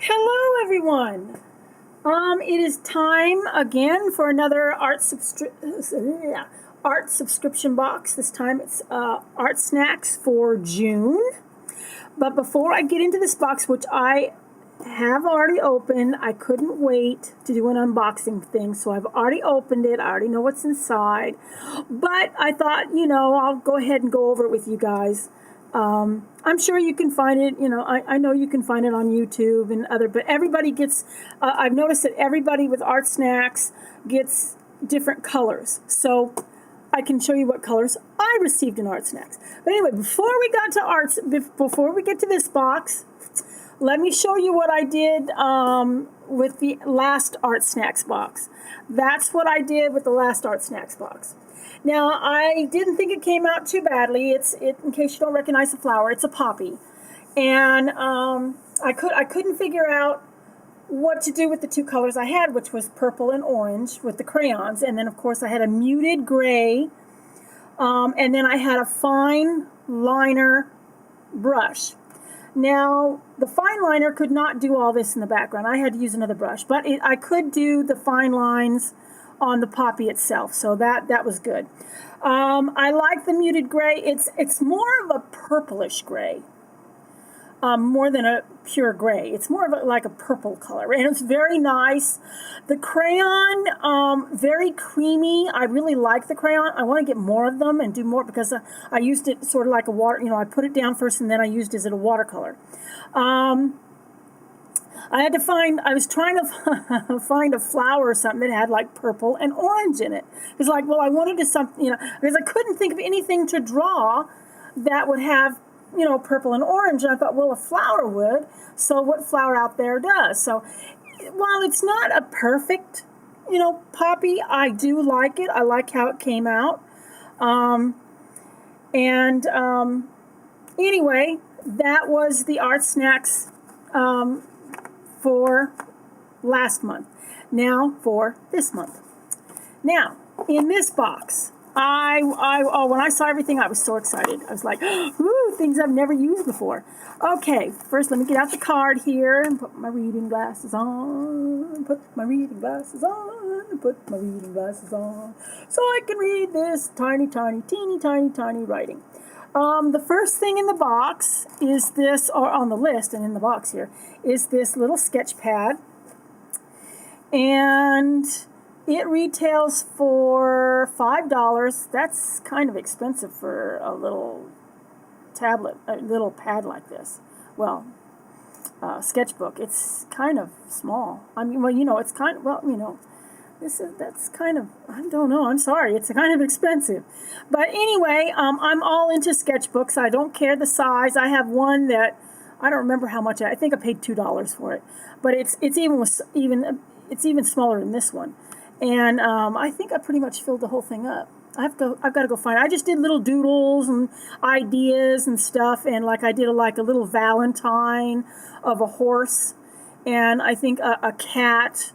Hello, everyone. It is time again for another art subscription box. This time it's Artsnacks for June. But before I get into this box, which I have already opened, I couldn't wait to do an unboxing thing, so I've already opened it. I already know what's inside. But I thought, I'll go ahead and go over it with you guys. I'm sure you can find it, I know you can find it on YouTube and but everybody gets, I've noticed that everybody with Artsnacks gets different colors. So I can show you what colors I received in Artsnacks. But anyway, before we get to this box, let me show you what I did with the last Artsnacks box. That's what I did with the last Artsnacks box. Now, I didn't think it came out too badly. In case you don't recognize the flower, it's a poppy. And I couldn't figure out what to do with the two colors I had, which was purple and orange with the crayons. And then, of course, I had a muted gray. And then I had a fine liner brush. Now, the fine liner could not do all this in the background. I had to use another brush. But I could do the fine lines on the poppy itself, so that was good. I like the muted gray. It's more of a purplish gray, more than a pure gray. It's more of like a purple color, and it's very nice. The crayon, very creamy. I really like the crayon. I want to get more of them and do more because I used it sort of like a water. I put it down first and then I used it as a watercolor. I was trying to find a flower or something that had like purple and orange in it. It's like, well, I wanted to something, because I couldn't think of anything to draw that would have, purple and orange. And I thought, well, a flower would. So what flower out there does? So while it's not a perfect, poppy, I do like it. I like how it came out. Anyway, that was the Artsnacks for last month. Now for this month. Now, in this box, when I saw everything, I was so excited. I was like, ooh, things I've never used before. Okay, first let me get out the card here and put my reading glasses on. Put my reading glasses on. Put my reading glasses on. So I can read this tiny, teeny, tiny writing. The first thing in the box is this, or on the list and in the box here, is this little sketch pad. And it retails for $5. That's kind of expensive for a little tablet, a little pad like this. Well, sketchbook. It's kind of small. I mean, well, it's kind of, that's kind of, I don't know, I'm sorry, it's kind of expensive. But anyway, I'm all into sketchbooks. I don't care the size. I have one that, I don't remember how much, I think I paid $2 for it. But it's even smaller than this one. And I think I pretty much filled the whole thing up. I've got to go find it. I just did little doodles and ideas and stuff, and like I did a little Valentine of a horse, and I think a cat,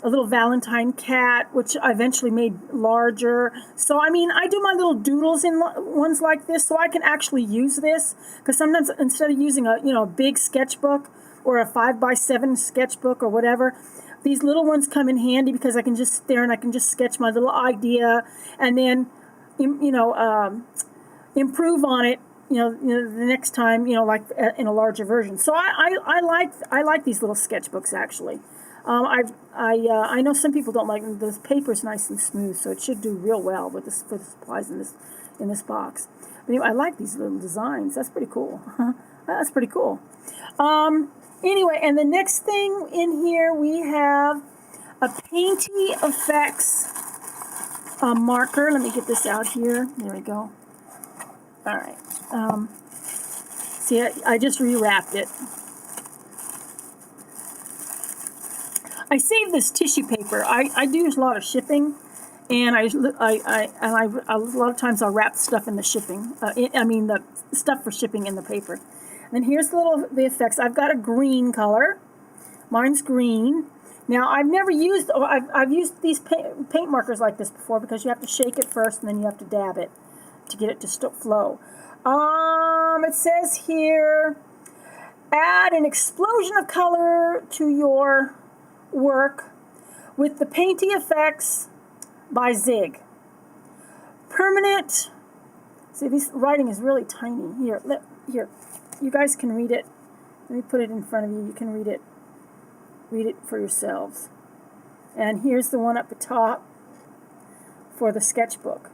a little Valentine cat, which I eventually made larger. So, I mean, I do my little doodles in ones like this so I can actually use this. Because sometimes instead of using a big sketchbook or a 5x7 sketchbook or whatever, these little ones come in handy because I can just sit there and I can just sketch my little idea and then, improve on it, the next time, like in a larger version. So I like these little sketchbooks actually. I know some people don't like them. The paper's nice and smooth, so it should do real well with for the supplies in this box. But anyway, I like these little designs. That's pretty cool. That's pretty cool. Anyway, and the next thing in here we have a Painty Effects marker. Let me get this out here. There we go. All right. See, I just rewrapped it. I saved this tissue paper. I do a lot of shipping, and a lot of times I'll wrap stuff in the shipping. The stuff for shipping in the paper. And here's the effects. I've got a green color. Mine's green. Now I've never used. I've used these paint markers like this before because you have to shake it first and then you have to dab it to get it to flow. It says here Add an explosion of color to your work with the Painty Effects by Zig. Permanent. See, this writing is really tiny. Here, you guys can read it. Let me put it in front of you. You can read it. Read it for yourselves. And here's the one up the top for the sketchbook.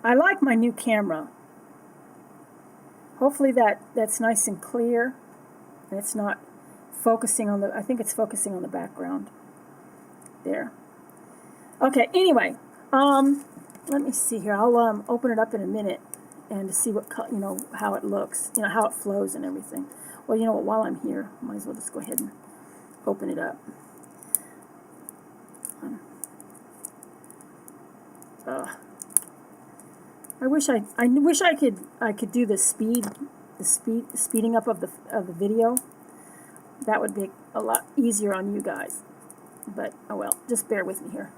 I like my new camera. Hopefully that's nice and clear, and it's not focusing on the, I think it's focusing on the background. There. Okay, anyway, let me see here. I'll open it up in a minute and to see what, how it looks, how it flows and everything. Well, you know what, while I'm here, I might as well just go ahead and open it up. I wish I could do the speeding up of the video. That would be a lot easier on you guys. But oh well, just bear with me here.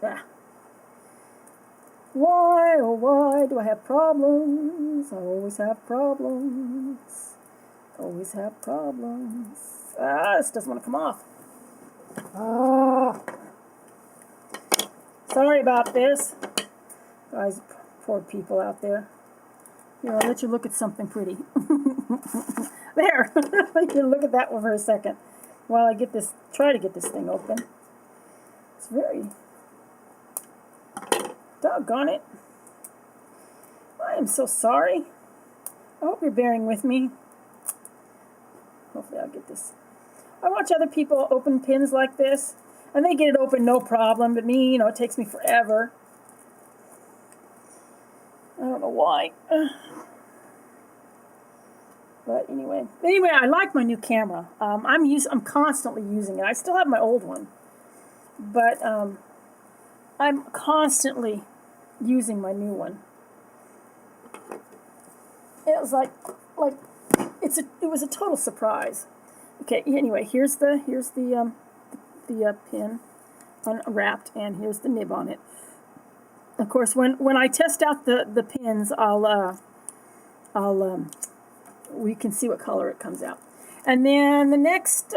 Yeah. Why, oh why do I have problems? I always have problems. Always have problems. This doesn't want to come off. Sorry about this. Guys, poor people out there. Here, I'll let you look at something pretty. There. You can look at that one for a second while I try to get this thing open. It's very... Doggone it. I am so sorry. I hope you're bearing with me. Hopefully I'll get this. I watch other people open pins like this, and they get it open no problem, but me, it takes me forever. I don't know why. But anyway, I like my new camera. I'm constantly using it. I still have my old one, but I'm constantly using my new one. It was it was a total surprise. Okay, anyway, here's the pin unwrapped, and here's the nib on it. Of course, when I test out the pins, we can see what color it comes out. And then the next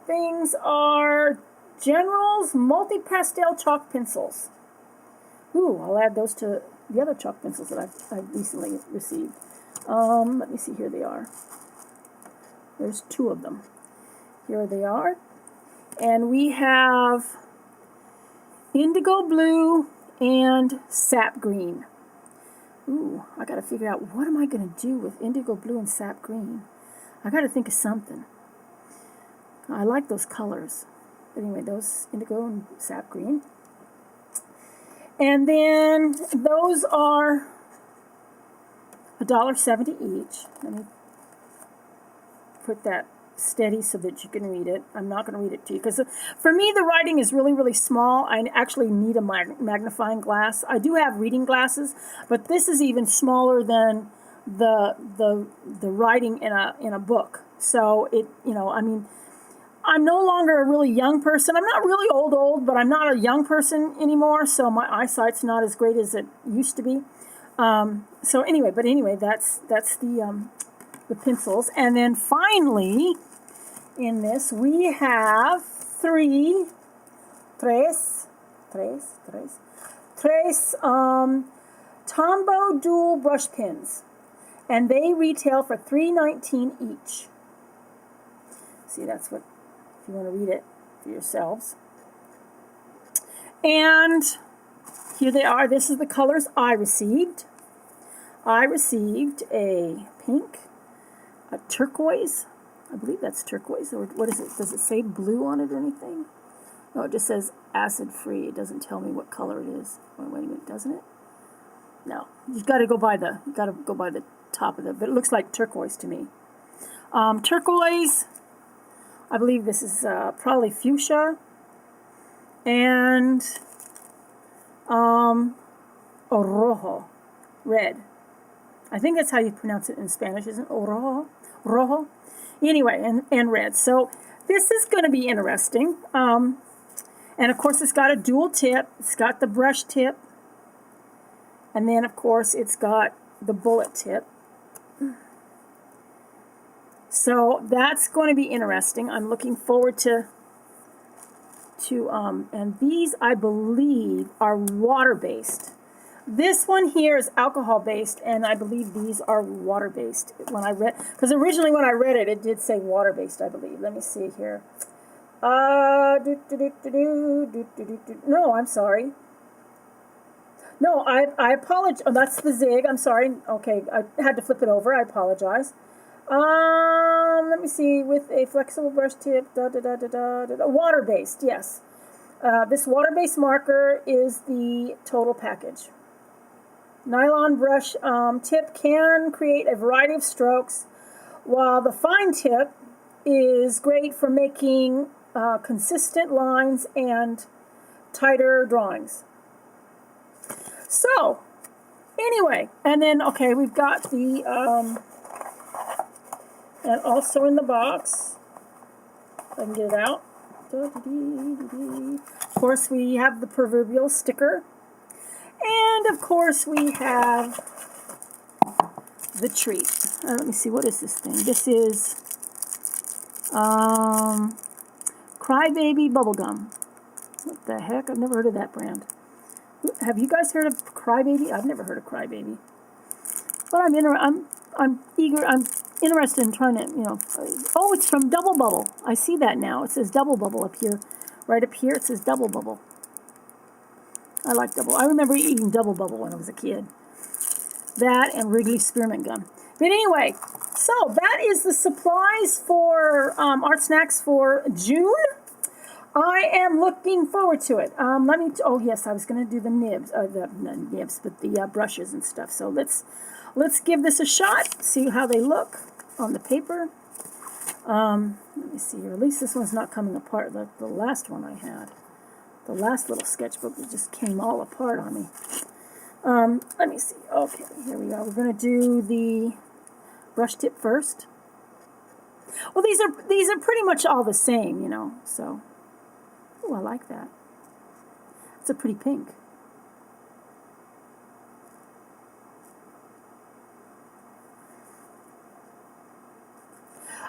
things are General's multi-pastel chalk pencils. Ooh, I'll add those to the other chalk pencils that I've recently received. Let me see, here they are. There's 2 of them. Here they are. And we have indigo blue and sap green. Ooh, I got to figure out what am I going to do with indigo blue and sap green. I got to think of something. I like those colors. But anyway, those indigo and sap green. And then those are $1.70 each. Let me put that steady so that you can read it. I'm not going to read it to you because for me the writing is really, really small. I actually need a magnifying glass. I do have reading glasses, but this is even smaller than the writing in a book. So it, I mean, I'm no longer a really young person. I'm not really old, but I'm not a young person anymore. So my eyesight's not as great as it used to be. So anyway, that's the pencils. And then finally, in this, we have tres Tombow dual brush pens. And they retail for $3.19 each. See, that's what, if you want to read it for yourselves. And here they are. This is the colors I received. I received a pink, a turquoise. I believe that's turquoise. Or what is it? Does it say blue on it or anything? No, it just says acid free. It doesn't tell me what color it is. Wait a minute, doesn't it? No. You've got to go by the top of it. But it looks like turquoise to me. Turquoise. I believe this is probably fuchsia. And rojo, red. I think that's how you pronounce it in Spanish, isn't it? Rojo. Anyway, and red. So this is going to be interesting. And of course, it's got a dual tip. It's got the brush tip. And then, of course, it's got the bullet tip. So that's going to be interesting. I'm looking forward to and these, I believe, are water-based. This one here is alcohol-based, and I believe these are water-based. Because originally when I read it, it did say water-based, I believe. Let me see here. No, I'm sorry. No, I apologize. Oh, that's the Zig. I'm sorry. Okay, I had to flip it over. I apologize. Let me see. With a flexible brush tip, water-based. Yes. This water-based marker is the total package. Nylon brush tip can create a variety of strokes, while the fine tip is great for making consistent lines and tighter drawings. So, anyway, and then, okay, we've got the, and also in the box, if I can get it out. Of course, we have the proverbial sticker. And, of course, we have the treat. Let me see, what is this thing? This is Crybaby Bubblegum. What the heck? I've never heard of that brand. Have you guys heard of Crybaby? I've never heard of Crybaby. But I'm interested in trying to, oh, it's from Double Bubble. I see that now. It says Double Bubble up here. Right up here, it says Double Bubble. I like Double. I remember eating Double Bubble when I was a kid. That and Wrigley Spearmint Gum. But anyway, so that is the supplies for Artsnacks for June. I am looking forward to it. Oh yes, I was going to do the nibs, not nibs, but the brushes and stuff. So let's give this a shot. See how they look on the paper. Let me see here. At least this one's not coming apart like the last one I had. The last little sketchbook that just came all apart on me. Let me see. Okay, here we are. We're going to do the brush tip first. Well, these are pretty much all the same, So, oh, I like that. It's a pretty pink.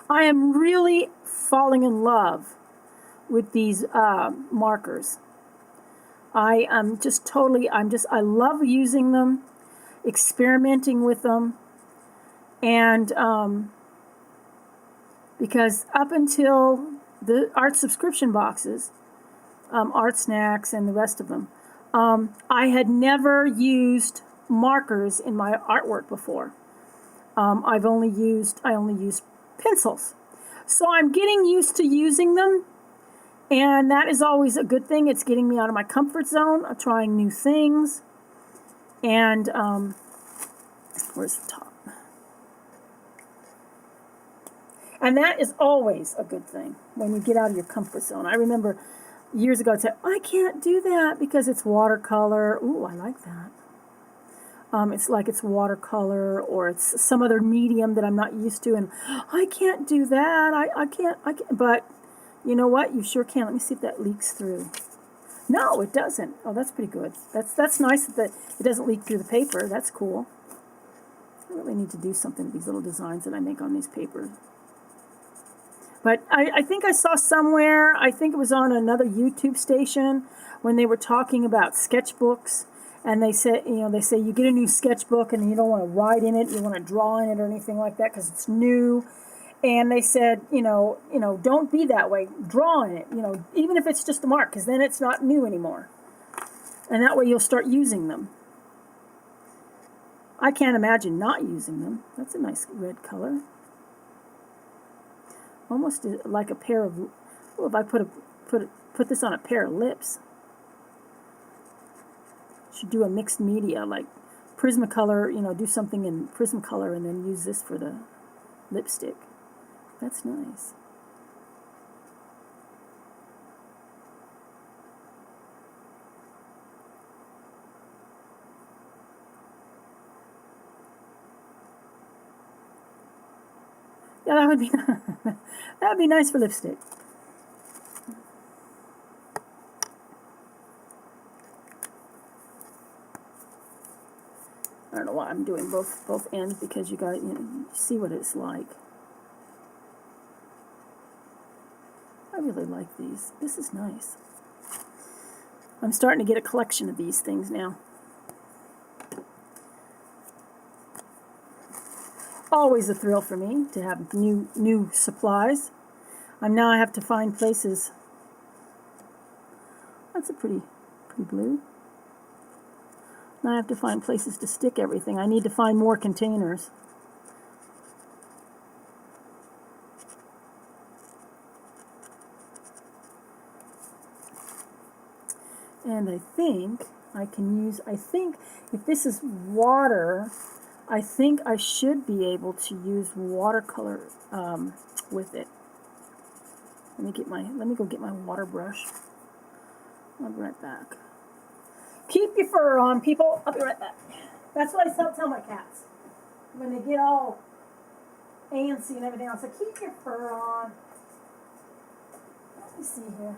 I am really falling in love with these markers. I love using them, experimenting with them, and because up until the art subscription boxes, Artsnacks and the rest of them, I had never used markers in my artwork before. I only used pencils. So I'm getting used to using them, and that is always a good thing. It's getting me out of my comfort zone of trying new things. And where's the top? And that is always a good thing when you get out of your comfort zone. I remember years ago I'd say, I can't do that because it's watercolor. Ooh, I like that. It's like it's watercolor or it's some other medium that I'm not used to, and I can't do that. I can't. But you know what? You sure can. Let me see if that leaks through. No, it doesn't. Oh, that's pretty good. That's nice that it doesn't leak through the paper. That's cool. I really need to do something with these little designs that I make on these papers. But I think I saw somewhere, I think it was on another YouTube station, when they were talking about sketchbooks, and they said, you get a new sketchbook and you don't want to write in it, you want to draw in it or anything like that because it's new. And they said, don't be that way. Draw in it, even if it's just a mark, because then it's not new anymore. And that way you'll start using them. I can't imagine not using them. That's a nice red color. Almost like a pair of, well, if I put this on a pair of lips. Should do a mixed media, like Prismacolor, do something in Prismacolor and then use this for the lipstick. That's nice. Yeah, that would be that would be nice for lipstick. I don't know why I'm doing both ends, because you got to see what it's like. I really like these. This is nice. I'm starting to get a collection of these things now. Always a thrill for me to have new supplies. Now I have to find places. That's a pretty blue. Now I have to find places to stick everything. I need to find more containers. And I think I can use, if this is water, I think I should be able to use watercolor with it. Let me go get my water brush. I'll be right back. Keep your fur on, people. I'll be right back. That's what I tell my cats when they get all antsy and everything else. So keep your fur on. Let me see here.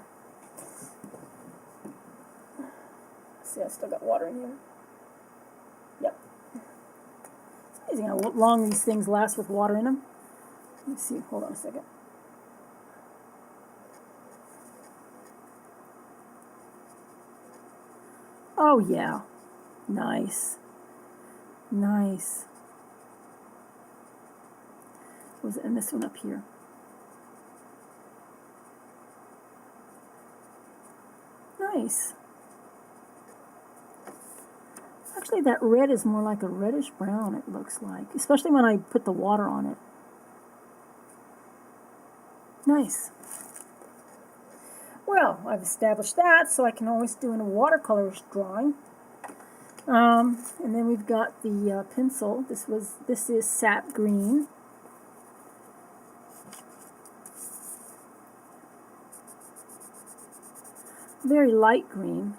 See, I still got water in here. Yep. It's amazing how long these things last with water in them. Let me see. Hold on a second. Oh, yeah. Nice. Nice. And this one up here. Nice. Actually, that red is more like a reddish brown, it looks like, especially when I put the water on it. Nice. Well, I've established that, so I can always do a watercolor drawing. And then we've got the pencil. This is sap green. Very light green.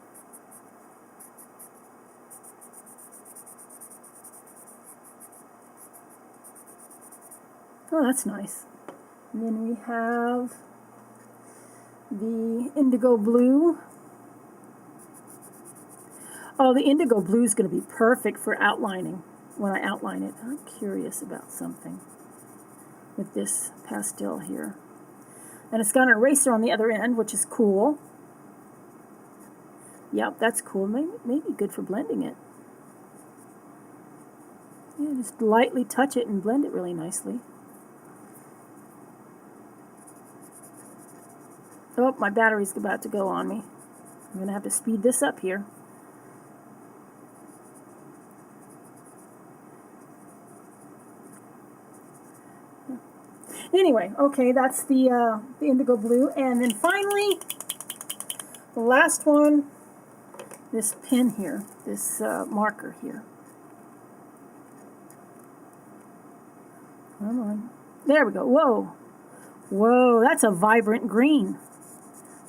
Oh, that's nice. And then we have the indigo blue. Oh, the indigo blue is going to be perfect for outlining when I outline it. I'm curious about something with this pastel here. And it's got an eraser on the other end, which is cool. Yep, that's cool. Maybe good for blending it. Yeah, just lightly touch it and blend it really nicely. Oh, my battery's about to go on me. I'm going to have to speed this up here. Anyway, okay, that's the indigo blue. And then finally, the last one, this pen here, this marker here. Come on. There we go. Whoa. Whoa, that's a vibrant green.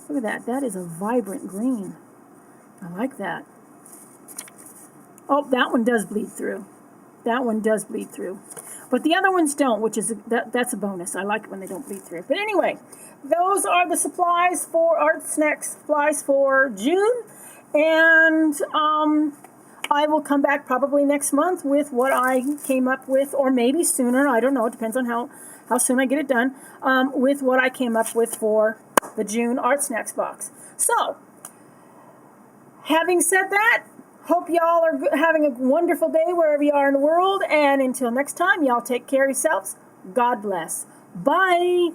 Look at that. That is a vibrant green. I like that. Oh, that one does bleed through. That one does bleed through. But the other ones don't, which is that's a bonus. I like it when they don't bleed through. But anyway, those are the supplies for Artsnacks supplies for June. And I will come back probably next month with what I came up with, or maybe sooner. I don't know. It depends on how soon I get it done, with what I came up with for the June Artsnacks box. So, having said that, hope y'all are having a wonderful day wherever you are in the world. And until next time, y'all take care of yourselves. God bless. Bye.